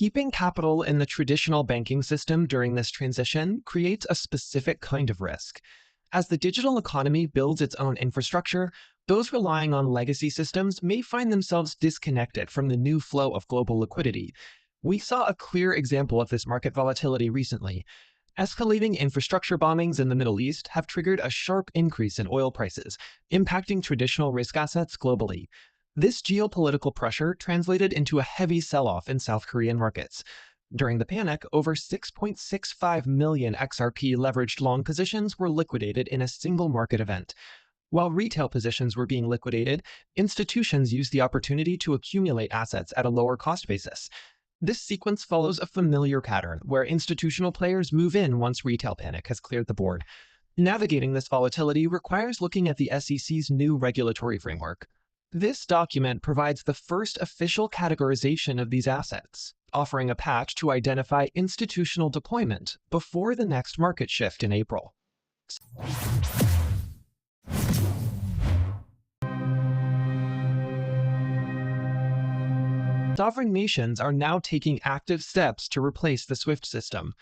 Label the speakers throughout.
Speaker 1: Keeping capital in the traditional banking system during this transition creates a specific kind of risk. As the digital economy builds its own infrastructure, those relying on legacy systems may find themselves disconnected from the new flow of global liquidity. We saw a clear example of this market volatility recently. Escalating infrastructure bombings in the Middle East have triggered a sharp increase in oil prices, impacting traditional risk assets globally. This geopolitical pressure translated into a heavy sell-off in South Korean markets. During the panic, over 6.65 million XRP leveraged long positions were liquidated in a single market event. While retail positions were being liquidated, institutions used the opportunity to accumulate assets at a lower cost basis. This sequence follows a familiar pattern where institutional players move in once retail panic has cleared the board. Navigating this volatility requires looking at the SEC's new regulatory framework. This document provides the first official categorization of these assets, offering a patch to identify institutional deployment before the next market shift in April. Sovereign nations are now taking active steps to replace the SWIFT system.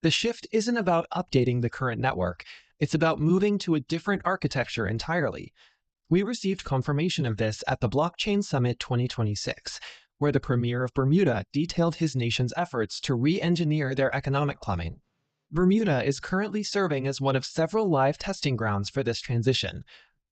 Speaker 1: The shift isn't about updating the current network, it's about moving to a different architecture entirely. We received confirmation of this at the Blockchain Summit 2026, where the Premier of Bermuda detailed his nation's efforts to re-engineer their economic plumbing. Bermuda is currently serving as one of several live testing grounds for this transition.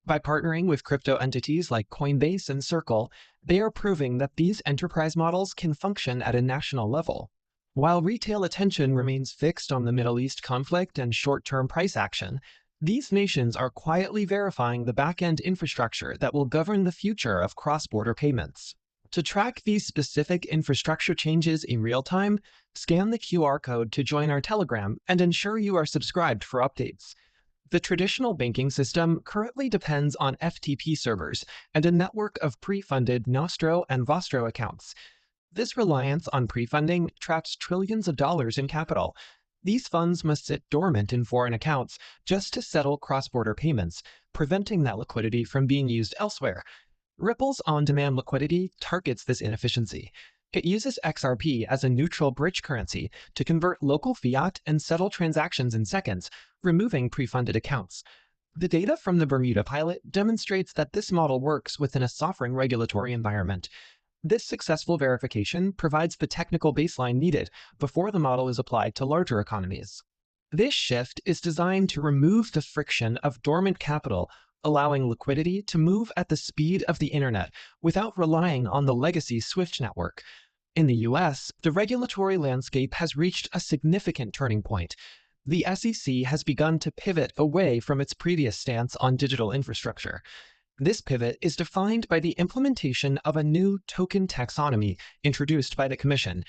Speaker 1: By partnering with crypto entities like Coinbase and Circle, they are proving that these enterprise models can function at a national level. While retail attention remains fixed on the Middle East conflict and short-term price action, these nations are quietly verifying the back-end infrastructure that will govern the future of cross-border payments. To track these specific infrastructure changes in real time, scan the QR code to join our Telegram and ensure you are subscribed for updates. The traditional banking system currently depends on FTP servers and a network of pre-funded Nostro and Vostro accounts. This reliance on pre-funding traps trillions of dollars in capital. These funds must sit dormant in foreign accounts just to settle cross-border payments, preventing that liquidity from being used elsewhere. Ripple's on-demand liquidity targets this inefficiency. It uses XRP as a neutral bridge currency to convert local fiat and settle transactions in seconds, removing pre-funded accounts. The data from the Bermuda pilot demonstrates that this model works within a sovereign regulatory environment. This successful verification provides the technical baseline needed before the model is applied to larger economies. This shift is designed to remove the friction of dormant capital, allowing liquidity to move at the speed of the internet without relying on the legacy SWIFT network. In the US, the regulatory landscape has reached a significant turning point. The SEC has begun to pivot away from its previous stance on digital infrastructure. This pivot is defined by the implementation of a new token taxonomy introduced by the Commission.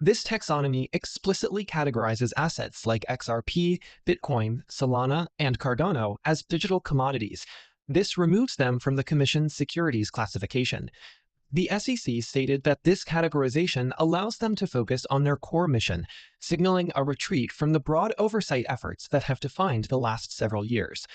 Speaker 1: This taxonomy explicitly categorizes assets like XRP, Bitcoin, Solana, and Cardano as digital commodities. This removes them from the Commission's securities classification. The SEC stated that this categorization allows them to focus on their core mission, signaling a retreat from the broad oversight efforts that have defined the last several years.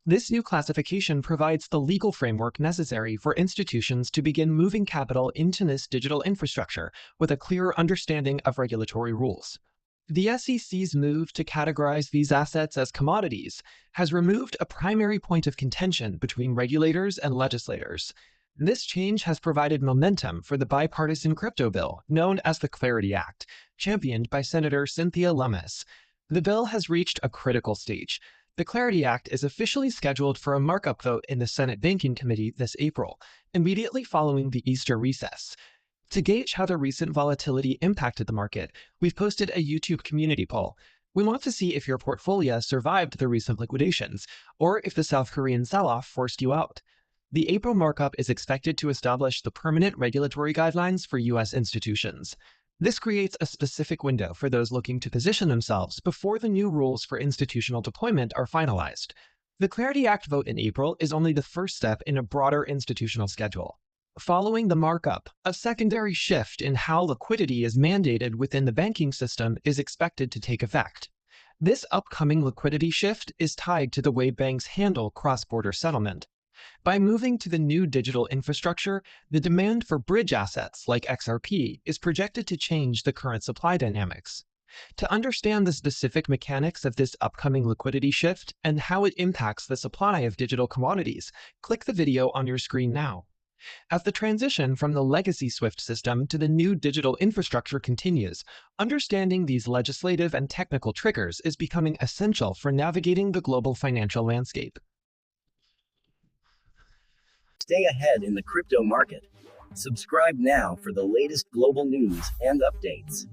Speaker 1: This new classification provides the legal framework necessary for institutions to begin moving capital into this digital infrastructure with a clearer understanding of regulatory rules. The SEC's move to categorize these assets as commodities has removed a primary point of contention between regulators and legislators. This change has provided momentum for the bipartisan crypto bill known as the Clarity Act, championed by Senator Cynthia Lummis. The bill has reached a critical stage. The Clarity Act is officially scheduled for a markup vote in the Senate Banking Committee this April, immediately following the Easter recess. To gauge how the recent volatility impacted the market, we've posted a YouTube community poll. We want to see if your portfolio survived the recent liquidations, or if the South Korean sell-off forced you out. The April markup is expected to establish the permanent regulatory guidelines for U.S. institutions. This creates a specific window for those looking to position themselves before the new rules for institutional deployment are finalized. The Clarity Act vote in April is only the first step in a broader institutional schedule. Following the markup, a secondary shift in how liquidity is mandated within the banking system is expected to take effect. This upcoming liquidity shift is tied to the way banks handle cross-border settlement. By moving to the new digital infrastructure, the demand for bridge assets like XRP is projected to change the current supply dynamics. To understand the specific mechanics of this upcoming liquidity shift and how it impacts the supply of digital commodities, click the video on your screen now. As the transition from the legacy SWIFT system to the new digital infrastructure continues, understanding these legislative and technical triggers is becoming essential for navigating the global financial landscape.
Speaker 2: Stay ahead in the crypto market. Subscribe now for the latest global news and updates.